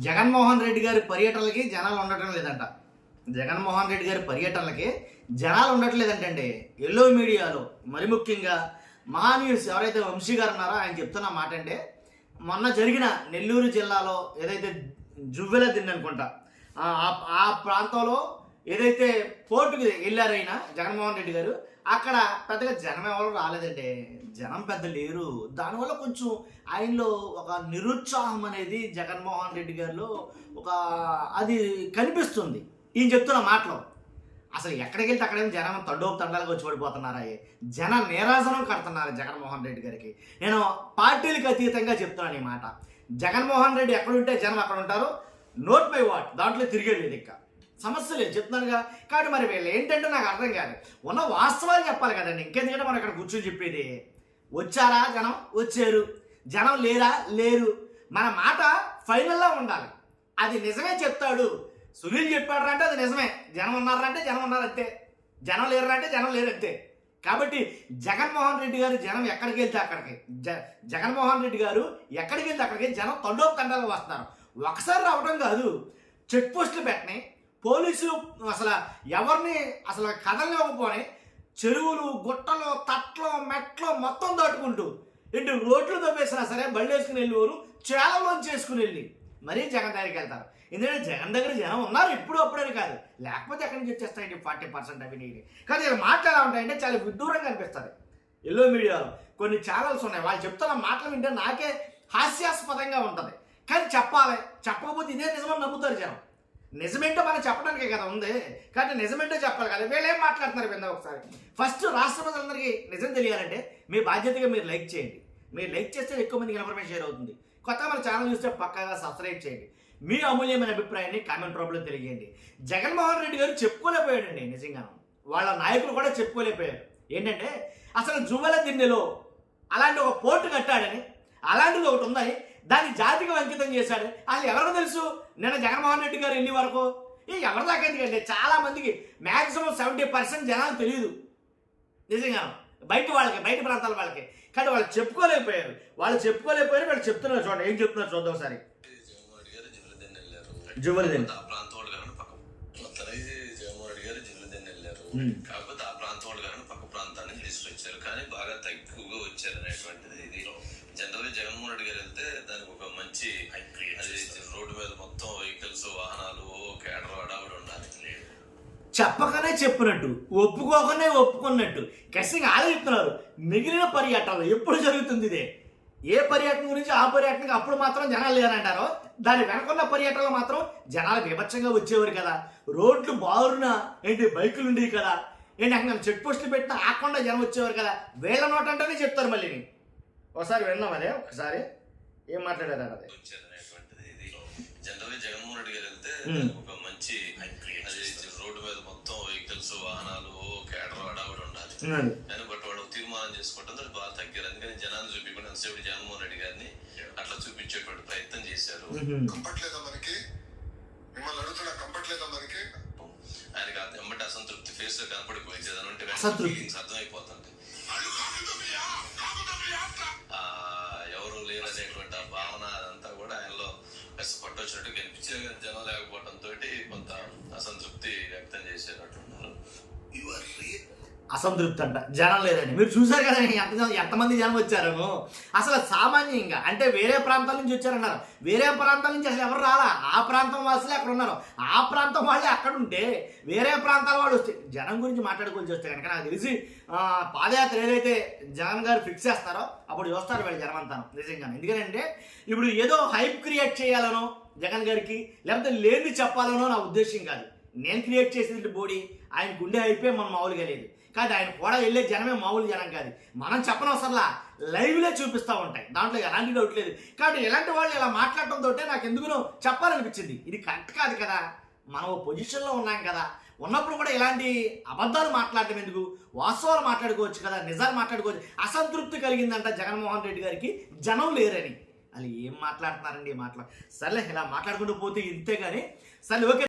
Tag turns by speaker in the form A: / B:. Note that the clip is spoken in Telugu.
A: జగన్మోహన్ రెడ్డి గారి పర్యటనలకి జనాలు ఉండటం లేదంట. జగన్మోహన్ రెడ్డి గారి పర్యటనలకి జనాలు ఉండటం లేదంటండి. ఎల్లో మీడియాలో మరి ముఖ్యంగా మహాన్యూస్ ఎవరైతే వంశీ గారు ఉన్నారో ఆయన చెప్తున్న మాట అంటే, మొన్న జరిగిన నెల్లూరు జిల్లాలో ఏదైతే జువ్వెల దిండి అనుకుంటా ఆ ప్రాంతంలో ఏదైతే పోర్టుకి వెళ్ళారైనా జగన్మోహన్ రెడ్డి గారు, అక్కడ పెద్దగా జనం ఎవరు రాలేదండి. జనం పెద్ద లేరు. దానివల్ల కొంచెం ఆయనలో ఒక నిరుత్సాహం అనేది జగన్మోహన్ రెడ్డి గారిలో ఒక అది కనిపిస్తుంది. ఈయన చెప్తున్న మాటలో అసలు ఎక్కడికి వెళ్తే అక్కడేమో జనం తండాలకు వచ్చి పడిపోతున్నారా, జన నీరాజనం కడుతున్నారు జగన్మోహన్ రెడ్డి గారికి. నేను పార్టీలకు అతీతంగా చెప్తున్నాను ఈ మాట. జగన్మోహన్ రెడ్డి ఎక్కడుంటే జనం అక్కడ ఉంటారు. నోట్ బై వాట్, దాంట్లో తిరిగేది ఇంకా సమస్య లేదు, చెప్తున్నానుగా. కాబట్టి మరి వీళ్ళు ఏంటంటే నాకు అర్థం కాదు. ఉన్న వాస్తవాలు చెప్పాలి కదండి. ఇంకెందుకంటే మనం ఇక్కడ కూర్చొని చెప్పేది. వచ్చారా జనం? వచ్చారు. జనం లేరా? లేరు. మన మాట ఫైనల్లా ఉండాలి. అది నిజమే చెప్తాడు. సునీల్ చెప్పాడు అంటే అది నిజమే. జనం ఉన్నారంటే జనం ఉన్నారంతే, జనం లేరంటే జనం లేరంతే. కాబట్టి జగన్మోహన్ రెడ్డి గారు జనం ఎక్కడికి వెళ్తే అక్కడికి, జగన్మోహన్ రెడ్డి గారు ఎక్కడికి వెళ్తే అక్కడికి జనం తండాలు వస్తున్నారు. ఒకసారి రావడం కాదు, చెక్ పోస్టులు పెట్టినాయి పోలీసులు. అసలు ఎవరిని అసలు కదలనివ్వకపోని చెరువులు, గుట్టలు, తట్లు, మెట్లు మొత్తం దాటుకుంటూ ఇంటి రోడ్లు తవ్వేసినా సరే బళ్ళు వేసుకుని వెళ్ళేవారు చేలలోంచి చేసుకుని వెళ్ళి మరీ జగన్ దగ్గరికి వెళ్తారు. ఎందుకంటే జగన్ దగ్గర జనం ఉన్నారు, ఇప్పుడు అప్పుడని కాదు. లేకపోతే ఎక్కడి నుంచి వచ్చేస్తాయండి 40% అవినీతి. కానీ ఇలా మాటలు ఎలా ఉంటాయంటే చాలా విడ్డూరంగా అనిపిస్తుంది. ఎల్లో మీడియాలో కొన్ని ఛానల్స్ ఉన్నాయి, వాళ్ళు చెప్తున్న మాటలు వింటే నాకే హాస్యాస్పదంగా ఉంటుంది. కానీ చెప్పాలి, చెప్పకపోతే ఇదే నిజమని నమ్ముతారు జనం. నిజమేంటో మనం చెప్పడానికే కదా ఉంది. కాబట్టి నిజమేంటో చెప్పాలి కదా. వీళ్ళు ఏం మాట్లాడుతున్నారు విందా ఒకసారి. ఫస్ట్ రాష్ట్ర ప్రజలందరికీ నిజం తెలియాలంటే మీ బాధ్యతగా మీరు లైక్ చేయండి. మీరు లైక్ చేస్తే ఎక్కువ మందికి ఇన్ఫర్మేషన్ షేర్ అవుతుంది. కొత్తగా మన ఛానల్ చూస్తే పక్కాగా సబ్స్క్రైబ్ చేయండి. మీ అమూల్యమైన అభిప్రాయాన్ని కామెంట్ రూపంలో తెలియజేయండి. జగన్మోహన్ రెడ్డి గారు చెప్పుకోలేకపోయాడండి. నిజంగా వాళ్ళ నాయకులు కూడా చెప్పుకోలేకపోయారు. ఏంటంటే అసలు జువ్వెల దిన్నెలో అలాంటి ఒక పోర్టు కట్టాడని, అలాంటిది ఒకటి ఉందని దాన్ని జాతికి అంకితం చేశాడు. అసలు ఎవరికి తెలుసు? నిన్న జగన్మోహన్ రెడ్డి గారు వెళ్ళి వరకు ఎవరి దాకా ఎందుకంటే చాలా మందికి మ్యాక్సిమం 70% జనాలు తెలియదు. నిజంగా బయట వాళ్ళకి, బయట ప్రాంతాల వాళ్ళకి. కానీ వాళ్ళు చెప్పుకోలేకపోయారు. వాళ్ళు చెప్తున్నారు. చూడండి ఏం చెప్తున్నారు చూద్దాం ఒకసారి. జువ్వెల దిండి
B: కాకపోతే ఆ ప్రాంతం వాళ్ళు కానీ పక్క ప్రాంతాన్ని తీసుకొచ్చారు. కానీ బాగా తక్కువగా వచ్చారు అనేటువంటిది. ఇది జనరల్గా జగన్మోహన్ రెడ్డి గారు వెళ్తే దానికి ఒక మంచి రోడ్డు మీద మొత్తం వెహికల్స్, వాహనాలు, కేడర్ అడావిడి ఉండాలి.
A: చెప్పకనే చెప్పినట్టు, ఒప్పుకోకనే ఒప్పుకున్నట్టు ఖచ్చితంగా ఆలోచిస్తున్నారు. మిగిలిన పర్యటనలు ఎప్పుడు జరుగుతుంది ఇదే. ఏ పర్యటన గురించి ఆ పర్యటనకి అప్పుడు మాత్రం జనాలు లేరంటారో, దాని వెనకున్న పర్యటనలో మాత్రం జనాలు బీభత్సంగా వచ్చేవారు కదా. రోడ్లు బారున బైకులు ఉండేవి కదా. అక్కడ చెక్ పోస్టులు పెట్టినా ఆకుండా జనం వచ్చేవారు కదా. వేళ్ళ నోట అంటేనే చెప్తారు. మళ్ళీ ఒకసారి విన్నాం అదే. ఒకసారి ఏం మాట్లాడారు అదే.
B: జనరల్గా జగన్మోహన్ రెడ్డి గారు వెళ్తే ఒక మంచి రోడ్డు మీద మొత్తం వెహికల్స్, వాహనాలు, కేడర్ అడావిడి ఉండాలి. కానీ బట్ వాడు తీర్మానం చేసుకుంటుంది అది బాగా తగ్గారు. అందుకని జనాన్ని చూపించకుండా ఎంతసేపు జగన్మోహన్ రెడ్డి గారిని అట్లా చూపించేటువంటి ప్రయత్నం చేశారు. ఆయనకి ఎమ్మటి అసంతృప్తి ఫేస్ లో కనపడిపోయింది. ఫీలింగ్స్ అర్థమైపోతుంది. ఎవరు లేరు అనేటువంటి ఆ భావన అదంతా కూడా ఆయనలో పట్టొచ్చినట్టు కనిపించే జనం లేకపోవడంతో కొంత అసంతృప్తి వ్యక్తం చేసేటట్టున్నారు.
A: అసంతృప్తి అంట, జనం లేదండి. మీరు చూసారు కదా ఎంతమంది జనం వచ్చారను. అసలు సామాన్యంగా అంటే వేరే ప్రాంతాల నుంచి వచ్చారన్నారు. వేరే ప్రాంతాల నుంచి అసలు ఎవరు రాలా. ఆ ప్రాంతం వాసులే అక్కడ ఉన్నారు. ఆ ప్రాంతం వాళ్ళే అక్కడ ఉంటే వేరే ప్రాంతాల వాళ్ళు వస్తే జనం గురించి మాట్లాడుకొని వస్తే కనుక నాకు తెలిసి పాదయాత్ర ఏదైతే జగన్ గారు ఫిక్స్ చేస్తారో అప్పుడు చూస్తారు వీళ్ళు జనం అంతాను. నిజంగా ఎందుకంటే ఇప్పుడు ఏదో హైప్ క్రియేట్ చేయాలనో జగన్ గారికి, లేకపోతే లేని చెప్పాలనో నా ఉద్దేశం కాదు. నేను క్రియేట్ చేసేది బోడీ ఆయన గుండె అయిపోయి మనం మామూలుగా లేదు. కాదు ఆయన కూడా వెళ్ళే జనమే మామూలు జనం కాదు. మనం చెప్పనవసరంలా లైవ్లే చూపిస్తూ ఉంటాయి. దాంట్లో ఎలాంటి డౌట్ లేదు. కాబట్టి ఇలాంటి వాళ్ళు ఇలా మాట్లాడటంతో నాకు ఎందుకునో చెప్పాలనిపించింది. ఇది కరెక్ట్ కాదు కదా. మనం పొజిషన్లో ఉన్నాం కదా. ఉన్నప్పుడు కూడా ఇలాంటి అబద్ధాలు మాట్లాడటం ఎందుకు? వాస్తవాలు మాట్లాడుకోవచ్చు కదా, నిజాలు మాట్లాడుకోవచ్చు. అసంతృప్తి కలిగిందంట జగన్మోహన్ రెడ్డి గారికి జనం లేరని. అది ఏం మాట్లాడుతున్నారండి ఈ మాటలు. సర్లే ఇలా మాట్లాడుకుంటూ పోతే ఇంతే. కానీ సరే ఓకే.